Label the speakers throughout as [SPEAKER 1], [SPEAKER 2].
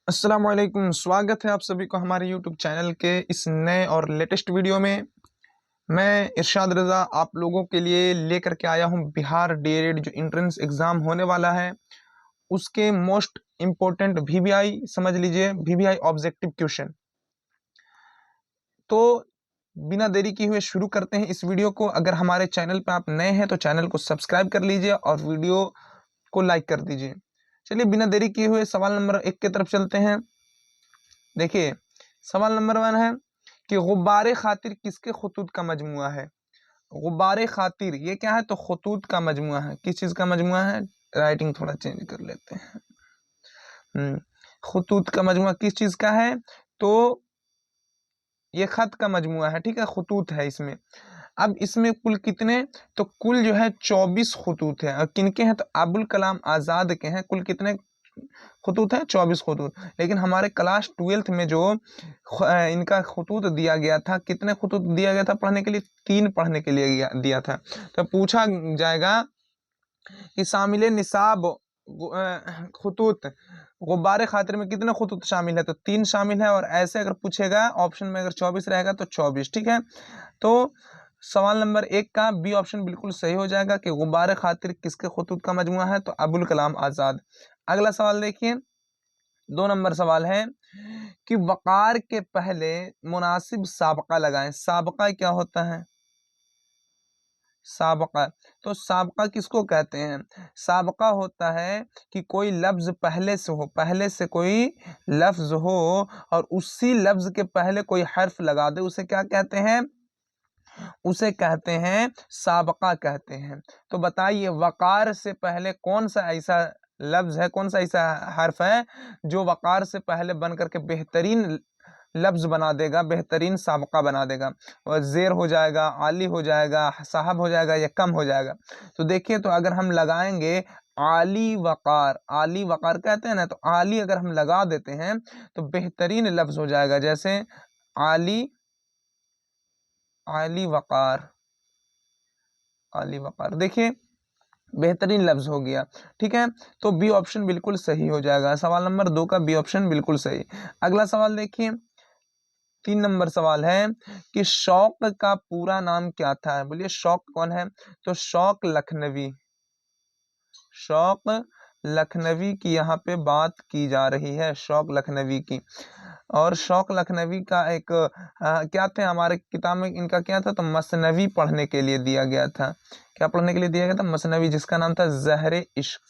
[SPEAKER 1] अस्सलामुअलैकुम, स्वागत है आप सभी को हमारे यूट्यूब चैनल के इस नए और लेटेस्ट वीडियो में। मैं इरशाद रज़ा आप लोगों के लिए लेकर के आया हूं बिहार डीएलएड जो एंट्रेंस एग्ज़ाम होने वाला है, उसके मोस्ट इम्पोर्टेंट वीवीआई समझ लीजिए, वीवीआई ऑब्जेक्टिव क्वेश्चन। तो बिना देरी किए हुए शुरू करते हैं इस वीडियो को। अगर हमारे चैनल पर आप नए हैं तो चैनल को सब्सक्राइब कर लीजिए और वीडियो को लाइक कर दीजिए। चलिए बिना देरी किए हुए सवाल नंबर 1 की तरफ चलते हैं। देखिए, सवाल नंबर 1 है कि गुब्बारे खातिर किसके खतूत का मजमुआ है। गुब्बारे खातिर ये क्या है, तो खतूत का मजमुआ है। किस चीज़ का मजमुआ है, राइटिंग थोड़ा चेंज कर लेते हैं। खतूत का मजमुआ किस चीज़ का है, तो ये खत का मजमुआ है, ठीक है, खतूत है इसमें। अब इसमें कुल कितने, तो कुल जो है 24 खतूत है। और किनके हैं, तो अबुल कलाम आज़ाद के हैं। कुल कितने खतूत है, 24 खतूत। लेकिन हमारे क्लास 12th में जो इनका खतूत दिया गया था, कितने खतूत दिया गया था पढ़ने के लिए, 3 पढ़ने के लिए दिया था। तो पूछा जाएगा कि शामिल निसाब खतूत गुब्बारे खातिर में कितने खतूत शामिल है, तो 3 शामिल है। और ऐसे अगर पूछेगा ऑप्शन में अगर 24 रहेगा तो 24, ठीक है। तो सवाल नंबर 1 का बी ऑप्शन बिल्कुल सही हो जाएगा कि गुब्बारे खातिर किसके खतूत का मजमुआ है, तो अबुल कलाम आज़ाद। अगला सवाल देखिए, 2 नंबर सवाल है कि वक़ार के पहले मुनासिब साबका लगाएं। साबका क्या होता है, साबका, तो साबका किसको कहते हैं, साबका होता है कि कोई लफ्ज पहले से हो, पहले से कोई लफ्ज हो और उसी लफ्ज के पहले कोई हर्फ लगा दे, उसे क्या कहते हैं, उसे कहते हैं साबका कहते हैं। तो बताइए वक़ार से पहले कौन सा ऐसा लफ्ज है, कौन सा ऐसा हर्फ है जो वक़ार से पहले बन करके बेहतरीन लफ्ज बना देगा, बेहतरीन साबका बना देगा। और ज़ेर हो जाएगा, आली हो जाएगा, साहब हो जाएगा या कम हो जाएगा। तो देखिए, तो अगर हम लगाएंगे आली वक़ार, आली वक़ार कहते हैं ना, तो आली अगर हम लगा देते हैं तो बेहतरीन लफ्ज हो जाएगा। जैसे आली, आली वक़ार, आली वक़ार, देखिए बेहतरीन लफ्ज हो गया, ठीक है। तो बी ऑप्शन बिल्कुल सही हो जाएगा। सवाल नंबर 2 का बी ऑप्शन बिल्कुल सही। अगला सवाल देखिए, 3 नंबर सवाल है कि शौक का पूरा नाम क्या था। बोलिए शौक कौन है, तो शौक लखनवी, शौक लखनवी की यहाँ पे बात की जा रही है, शौक लखनवी की। और शौक लखनवी का एक क्या थे हमारे किताब में, इनका क्या था, तो मसनवी पढ़ने के लिए दिया गया था। क्या पढ़ने के लिए दिया गया था, मसनवी, जिसका नाम था ज़हरे इश्क,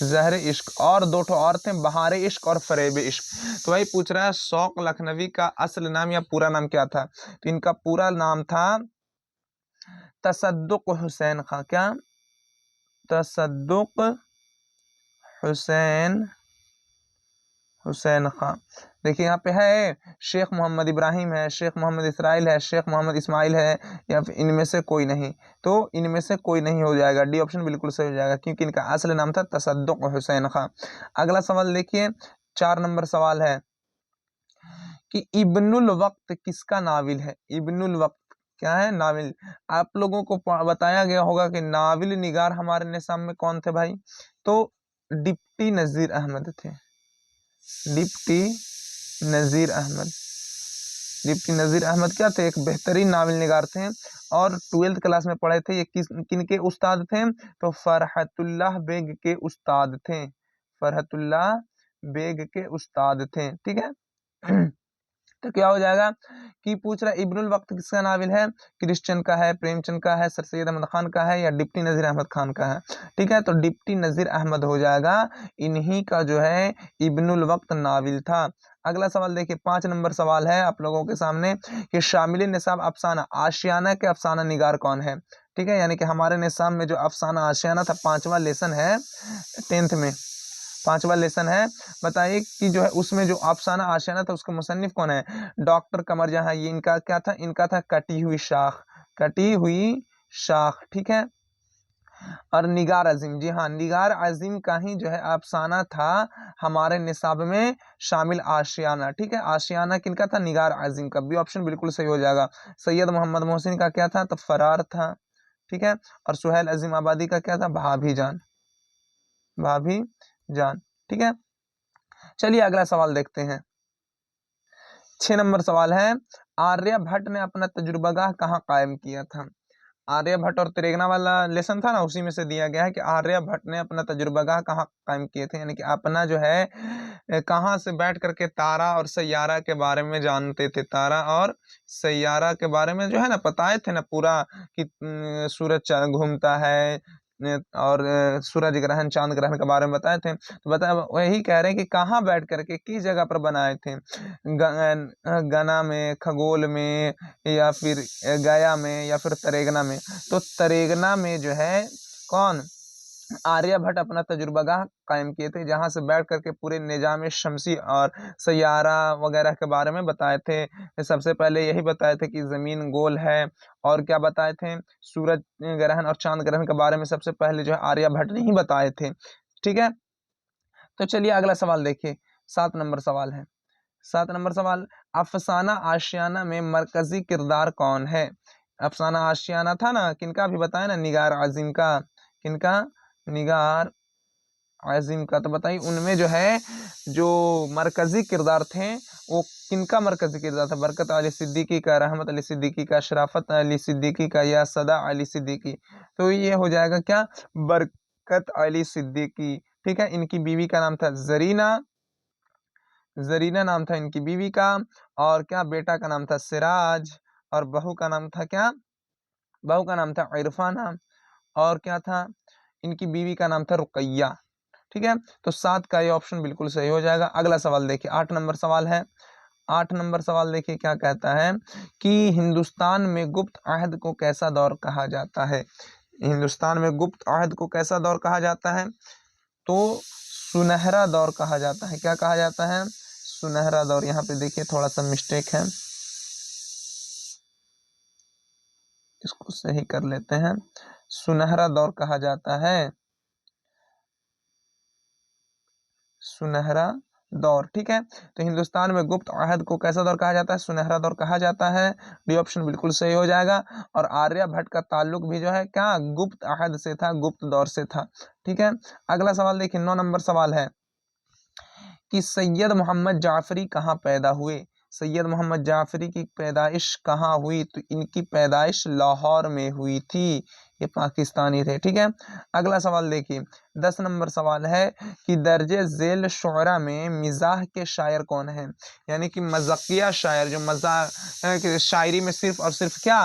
[SPEAKER 1] ज़हरे इश्क। और 2 ठो और थे, बहारे इश्क और फरेब इश्क। तो वही पूछ रहा है शौक लखनवी का असल नाम या पूरा नाम क्या था। तो इनका पूरा नाम था तसद्दुक हुसैन खां। क्या, तसद्दुक हुसैन, हुसैन खां। देखिए यहाँ पे है शेख मोहम्मद इब्राहिम है, शेख मोहम्मद इसराइल है, शेख मोहम्मद इस्माइल है, या फिर इनमें से कोई नहीं। तो इनमें से कोई नहीं हो जाएगा, डी ऑप्शन बिल्कुल सही हो जाएगा, क्योंकि इनका असल नाम था तसद्दुक हुसैन खां। अगला सवाल देखिए, 4 नंबर सवाल है कि इब्नुल वक्त किसका नाविल है। इब्नुल वक्त क्या है, नाविल। आप लोगों को बताया गया होगा कि नाविल निगार हमारे निसाब में कौन थे भाई, तो डिप्टी नज़ीर अहमद थे, डिप्टी नज़ीर अहमद। डिप्टी नज़ीर अहमद क्या थे, एक बेहतरीन नावल निगार थे। और 12th क्लास में पढ़े थे। ये किनके उस्ताद थे, तो फरहतुल्लाह बेग के उस्ताद थे, फरहतुल्लाह बेग के उस्ताद थे, ठीक है। तो क्या हो जाएगा कि पूछ रहा है इब्नुल वक्त किसका नावल है, क्रिश्चियन का है, प्रेमचंद का है, सर सैयद अहमद खान का है, या डिप्टी नज़ीर अहमद खान का है, ठीक है। तो डिप्टी नज़ीर अहमद हो जाएगा, इन्हीं का जो है इब्नुल वक्त नावल था। अगला सवाल देखिए, 5 नंबर सवाल है आप लोगों के सामने कि शामिल निसाब अफसाना आशियाना के अफसाना निगार कौन है, ठीक है। यानी कि हमारे निसाब में जो अफसाना आशियाना था, 5वां लेसन है 10th में, 5वां लेसन है। बताइए कि जो है उसमें जो अफसाना आशियाना था उसका मुसन्निफ कौन है, डॉक्टर कमर जहां। ये इनका क्या था, इनका था कटी हुई शाख, कटी हुई शाख, ठीक है। और निगार अजीम, जी हाँ, निगार अजीम का ही जो है अफसाना था हमारे निसाब में शामिल आशियाना, ठीक है। आशियाना किनका था, निगार अजीम का। बी ऑप्शन बिल्कुल सही हो जाएगा। सैयद मोहम्मद मोहसिन का क्या था, तो फरार था, ठीक है। और सुहेल अजीम आबादी का क्या था, भाभी जान, भाभी जान, ठीक है। चलिए अगला सवाल देखते हैं। 6 नंबर सवाल है, आर्यभट्ट ने अपना तजुर्बागाह कहाँ कायम किया था? आर्यभट्ट और त्रिगना वाला लेसन था ना, उसी में से दिया गया है कि आर्यभट्ट ने अपना तजुर्बागाह कहाँ कायम किए थे, यानी कि अपना जो है कहाँ से बैठ करके तारा और सैयारा के बारे में जानते थे। तारा और सैयारा के बारे में जो है ना बताए थे ना पूरा कि सूरज घूमता है और सूरज ग्रहण चांद ग्रहण के बारे में बताए थे। तो बता वही कह रहे हैं कि कहाँ बैठ करके किस जगह पर बनाए थे, गना में, खगोल में, या फिर गया में, या फिर तरेगना में। तो तरेगना में जो है कौन, आर्यभट्ट अपना तजुर्बागाह कायम किए थे, जहां से बैठ करके पूरे निजाम शमसी और सैयारा वगैरह के बारे में बताए थे। सबसे पहले यही बताए थे कि जमीन गोल है, और क्या बताए थे, सूरज ग्रहण और चांद ग्रहण के बारे में सबसे पहले जो है आर्यभट्ट ने ही बताए थे। ठीक है, तो चलिए अगला सवाल देखिए। 7 नंबर सवाल है। 7 नंबर सवाल, अफसाना आशियाना में मरकजी किरदार कौन है? अफसाना आशियाना था ना, किनका भी बताए ना, निगार आजिम का। किनका? निगार आजिम का। तो बताइए उनमें जो है जो मरकजी किरदार थे वो किनका मरकजी किरदार था? बरकत अली सिद्दीकी का, रहमत अली सिद्दीकी का, शराफत अली सिद्दीकी का, या सदा अली सिद्दीकी? तो ये हो जाएगा क्या, बरकत अली सिद्दीकी। ठीक है, इनकी बीवी का नाम था जरीना, जरीना नाम था इनकी बीवी का, और क्या बेटा का नाम था सिराज, और बहू का नाम था क्या, बहू का नाम था इरफाना, और क्या था, इनकी बीवी का नाम था रुकैया। ठीक है, तो 7 का ये ऑप्शन बिल्कुल सही हो जाएगा। अगला सवाल देखिए, 8 नंबर सवाल है। 8 नंबर सवाल देखिए क्या कहता है कि हिंदुस्तान में गुप्त अहद को कैसा दौर कहा जाता है? हिंदुस्तान में गुप्त अहद को कैसा दौर कहा जाता है? तो सुनहरा दौर कहा जाता है। क्या कहा जाता है? सुनहरा दौर। यहाँ पे देखिए थोड़ा सा मिस्टेक है, इसको सही कर लेते हैं। सुनहरा दौर कहा जाता है, सुनहरा दौर। ठीक है, तो हिंदुस्तान में गुप्त अहद को कैसा दौर कहा जाता है? सुनहरा दौर कहा जाता है। डी ऑप्शन बिल्कुल सही हो जाएगा। और आर्यभट्ट का ताल्लुक भी जो है क्या, गुप्त अहद से था, गुप्त दौर से था। ठीक है, अगला सवाल देखिए, 9 नंबर सवाल है कि सैयद मोहम्मद जाफरी कहाँ पैदा हुए? सैयद मोहम्मद जाफरी की पैदाइश कहाँ हुई? तो इनकी पैदाइश लाहौर में हुई थी, ये पाकिस्तानी थे। ठीक है, अगला सवाल देखिए, 10 नंबर सवाल है कि दर्जे झेल शुअरा में मिजाह के शायर कौन है? यानी कि मज़ाकिया शायर, जो मजाक शायरी में सिर्फ और सिर्फ क्या,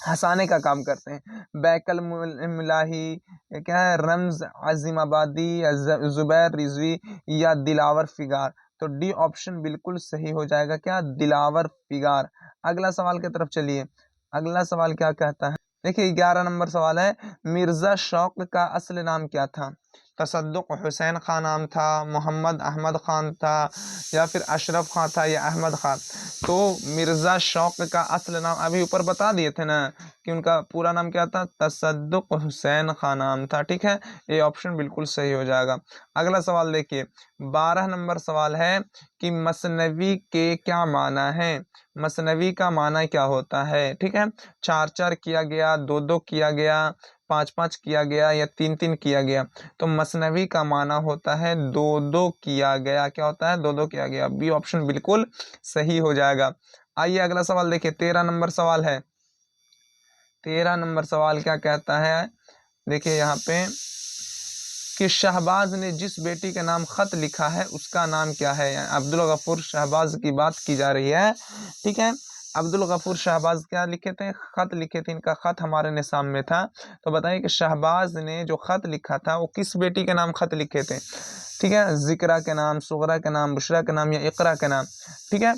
[SPEAKER 1] हंसाने का काम करते हैं। बैकल मिलाही, क्या है, रम्ज अजीमाबादी, जुबैर रिजवी, या दिलावर फिगार? तो डी ऑप्शन बिल्कुल सही हो जाएगा, क्या, दिलावर फिगार। अगला सवाल की तरफ चलिए। अगला सवाल क्या कहता है, देखिए 11 नंबर सवाल है, मिर्जा शौक का असल नाम क्या था? तसद्दुक हुसैन खान नाम था, मोहम्मद अहमद खान था, या फिर अशरफ खान था, या अहमद खान? तो मिर्जा शौक का असल नाम अभी ऊपर बता दिए थे ना कि उनका पूरा नाम क्या था, तसद्दुक हुसैन खान नाम था। ठीक है, ये ऑप्शन बिल्कुल सही हो जाएगा। अगला सवाल देखिए, 12 नंबर सवाल है कि मसनवी के क्या माना है? मसनवी का माना क्या होता है? ठीक है, 4-4 किया गया, 2-2 किया गया, 5-5 किया गया, या 3-3 किया गया? तो मसनवी का माना होता है 2-2 किया गया। क्या होता है? 2-2 किया गया। बी ऑप्शन बिल्कुल सही हो जाएगा। आइए अगला सवाल देखिए, 13 नंबर सवाल है। 13 नंबर सवाल क्या कहता है, देखिए यहाँ पे कि शहबाज ने जिस बेटी के नाम खत लिखा है उसका नाम क्या है? अब्दुल गफूर शहबाज की बात की जा रही है। ठीक है, अब्दुल गफूर शहबाज क्या लिखे थे? खत लिखे थे। इनका खत हमारे निसाब में था। तो बताइए कि शहबाज ने जो खत लिखा था वो किस बेटी के नाम खत लिखे थे? ठीक है, जिक्रा के नाम, सुगरा के नाम, बुशरा के नाम, या इकरा के नाम? ठीक है,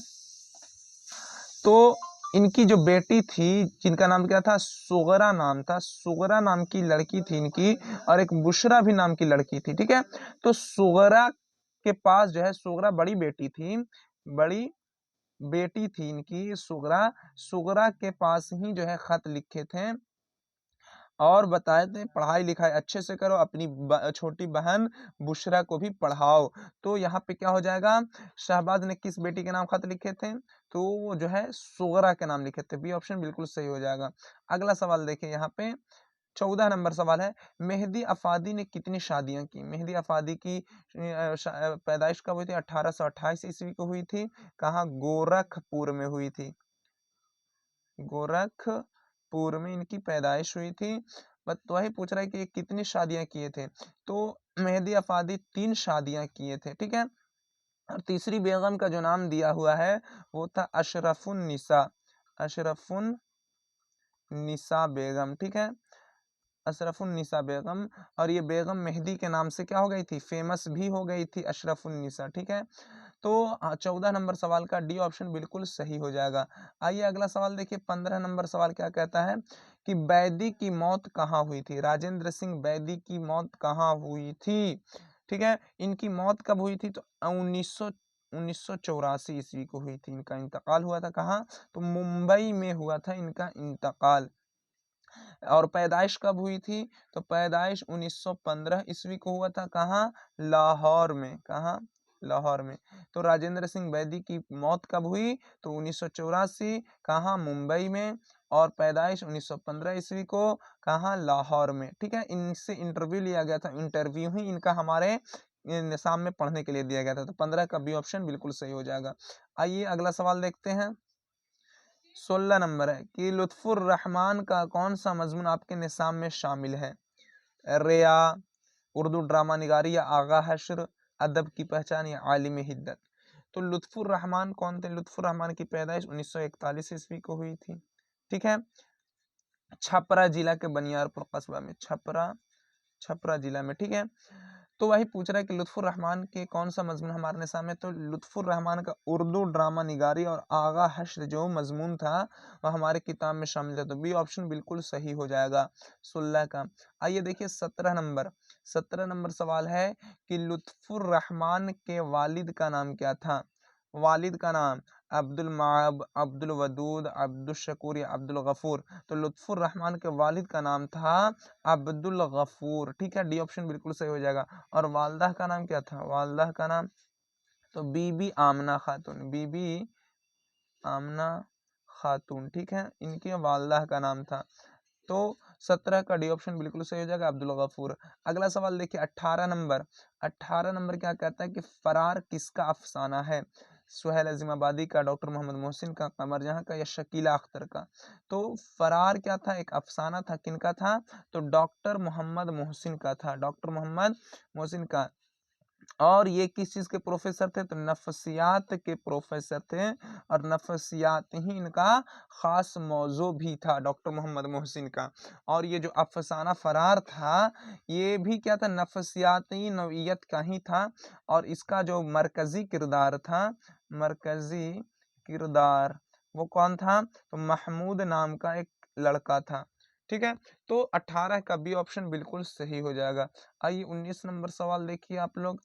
[SPEAKER 1] तो इनकी जो बेटी थी जिनका नाम क्या था, सुगरा नाम था, सुगरा नाम की लड़की थी इनकी, और एक बुशरा भी नाम की लड़की थी। ठीक है, तो सुगरा के पास जो है, सुगरा बड़ी बेटी थी, बड़ी बेटी थी इनकी सुगरा, सुगरा के पास ही जो है खत लिखे थे, और बताए थे पढ़ाई लिखाई अच्छे से करो, अपनी छोटी बहन बुशरा को भी पढ़ाओ। तो यहाँ पे क्या हो जाएगा, शहबाज ने किस बेटी के नाम खत लिखे थे? तो वो जो है सुगरा के नाम लिखे थे। बी ऑप्शन बिल्कुल सही हो जाएगा। अगला सवाल देखिए यहाँ पे, 14 नंबर सवाल है, मेहदी अफादी ने कितनी शादियां की? मेहदी अफादी की पैदाइश कब हुई थी? 1828 ईस्वी को हुई थी। कहाँ? गोरखपुर में हुई थी। गोरखपुर में इनकी पैदाइश हुई थी। बट तो वही पूछ रहा है कि ये कितनी शादियां किए थे। तो मेहदी अफादी 3 शादियां किए थे, ठीक है। और तीसरी बेगम का जो नाम दिया हुआ है वो था अशरफुन निसा, अशरफुन निसा बेगम, ठीक है, अशरफुन निसा बेगम। और ये बेगम मेहदी के नाम से क्या हो गई थी? फेमस भी हो गई थी, अशरफुन निसा, ठीक है। तो 14 नंबर सवाल का डी ऑप्शन बिल्कुल सही हो जाएगा। आइए अगला सवाल देखिए, 15 नंबर सवाल क्या कहता है कि बैदी की मौत कहाँ हुई थी? राजेंद्र सिंह बैदी की मौत कहाँ हुई थी? ठीक है, इनकी मौत कब हुई थी? तो 1984 ईस्वी को हुई थी, इनका इंतकाल हुआ था। कहाँ? तो मुंबई में हुआ था इनका इंतकाल। और पैदाइश कब हुई थी? तो पैदाइश 1915 ईस्वी को हुआ था। कहाँ? लाहौर में। कहाँ? लाहौर में। तो राजेंद्र सिंह बैदी की मौत कब हुई? तो 1984। कहाँ? मुंबई में। और पैदाइश 1915 ईस्वी को। कहाँ? लाहौर में, ठीक है। इनसे इंटरव्यू लिया गया था, इंटरव्यू ही इनका हमारे निसाब में पढ़ने के लिए दिया गया था। तो 15 का बी ऑप्शन बिल्कुल सही हो जाएगा। आइए अगला सवाल देखते हैं। 16 नंबर है कि लुत्फुर रहमान का कौन सा मजमून आपके निसाब में शामिल है? रिया, उर्दू ड्रामा निगारी, या आगा हश्र, अदब की पहचान, या आलिम हिद्दत। तो लुत्फुर रहमान कौन थे? लुत्फुर रहमान की पैदाइश 1941 ईस्वी को हुई थी, ठीक है। छपरा जिला के बनियारपुर कस्बा में, छपरा जिला में, ठीक है। तो वही पूछ रहा है कि लुत्फुर रहमान के कौन सा मजमून हमारे निसाब में? तो लुत्फुर रहमान का उर्दू ड्रामा निगारी और आगा हश्र जो मजमून था वह हमारे किताब में शामिल था। तो बी ऑप्शन बिल्कुल सही हो जाएगा 16 का। आइए देखिए 17 नंबर सवाल है कि लुत्फुर रहमान के वालिद का नाम क्या था? वालिद का नाम अब्दुल माब, अब्दुल वदूद, अब्दुल शकूर, या अब्दुल गफूर। तो लुत्फुर रहमान के वालिद का नाम था अब्दुल गफूर, ठीक है। डी ऑप्शन बिल्कुल सही हो जाएगा। और वालदा का नाम क्या था? वालदा का नाम तो बीबी आमना खातून, बीबी आमना खातून, ठीक है, इनके वालदा का नाम था। तो 17 का डी ऑप्शन बिल्कुल सही हो जाएगा, अब्दुल गफूर। अगला सवाल देखिए 18 नंबर क्या कहता है कि फरार किसका अफसाना है? सुहेल अजीमाबादी का, डॉक्टर मोहम्मद मोहसिन का, कमर जहां का, या शकीला अख्तर का। तो फरार क्या था? एक अफसाना था, किनका था? तो डॉक्टर मोहम्मद मोहसिन का था, डॉक्टर मोहम्मद मोहसिन का। और ये किस चीज के प्रोफेसर थे? तो नफ्सियात के प्रोफेसर थे। और नफ्सियात ही इनका खास मौजू भी था, डॉक्टर मोहम्मद मोहसिन का। और ये जो अफसाना फरार था ये भी क्या था? नफ्सियाती नौइयत का ही था। और इसका जो मरकजी किरदार था, मरकजी किरदार वो कौन था? तो महमूद नाम का एक लड़का था, ठीक है। तो 18 का बी ऑप्शन बिल्कुल सही हो जाएगा। आइए 19 नंबर सवाल देखिए आप लोग।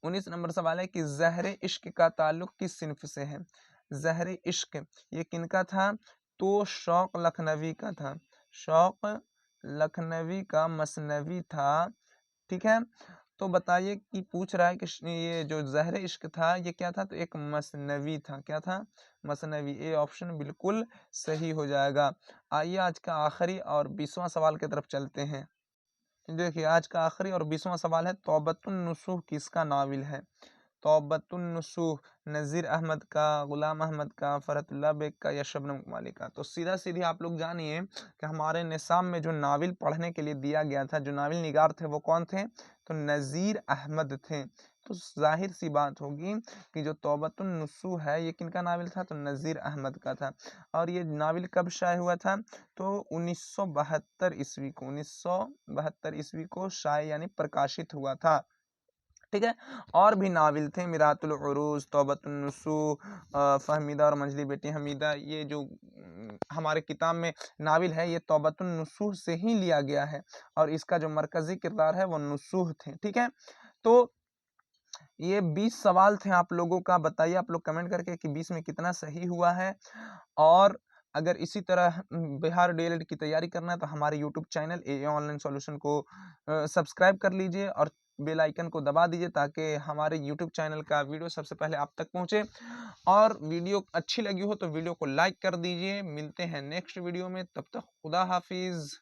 [SPEAKER 1] 19 नंबर सवाल है कि ज़हरे इश्क का ताल्लुक किस सिन्फ से है? ज़हरे इश्क ये किनका था? तो शौक लखनवी का था, शौक लखनवी का मसनवी था, ठीक है। तो बताइए कि पूछ रहा है कि ये जो ज़हरे इश्क था ये क्या था? तो एक मसनवी था, क्या था? मसनवी। ए ऑप्शन बिल्कुल सही हो जाएगा। आइए आज का आखिरी और 20वां सवाल की तरफ चलते हैं। देखिए आज का आखिरी और 20वां सवाल है, तौबतुन नुसूह किसका नाविल है? तौबतुन नुसूह नज़ीर अहमद का, गुलाम अहमद का, फरहतुल्लाह बेग का, या शबनम कुमारी का। तो सीधा सीधी आप लोग जानिए कि हमारे निसाब में जो नाविल पढ़ने के लिए दिया गया था, जो नाविल निगार थे वो कौन थे? तो नज़ीर अहमद थे। तो जाहिर सी बात होगी कि जो तौबतुन नुसूह है ये किनका नाविल था? तो नज़ीर अहमद का था। और ये नाविल कब शाये हुआ था? तो 1972 ईस्वी को, 1972 ईस्वी को शाये यानी प्रकाशित हुआ था, ठीक है। और भी नाविल थे, मिरातुल उरूज, तौबतुन नुसूह, फहमीदा और मंझली बेटी हमीदा। ये जो हमारे किताब में नाविल है ये तौबतुन नुसूह से ही लिया गया है। और इसका जो मरकजी किरदार है वो नुसूह थे, ठीक है। तो ये 20 सवाल थे आप लोगों का। बताइए आप लोग कमेंट करके कि 20 में कितना सही हुआ है। और अगर इसी तरह बिहार डीएलएड की तैयारी करना है तो हमारे यूट्यूब चैनल ए ऑनलाइन सॉल्यूशन को सब्सक्राइब कर लीजिए और बेल आइकन को दबा दीजिए ताकि हमारे यूट्यूब चैनल का वीडियो सबसे पहले आप तक पहुंचे। और वीडियो अच्छी लगी हो तो वीडियो को लाइक कर दीजिए। मिलते हैं नेक्स्ट वीडियो में, तब तक खुदा हाफिज।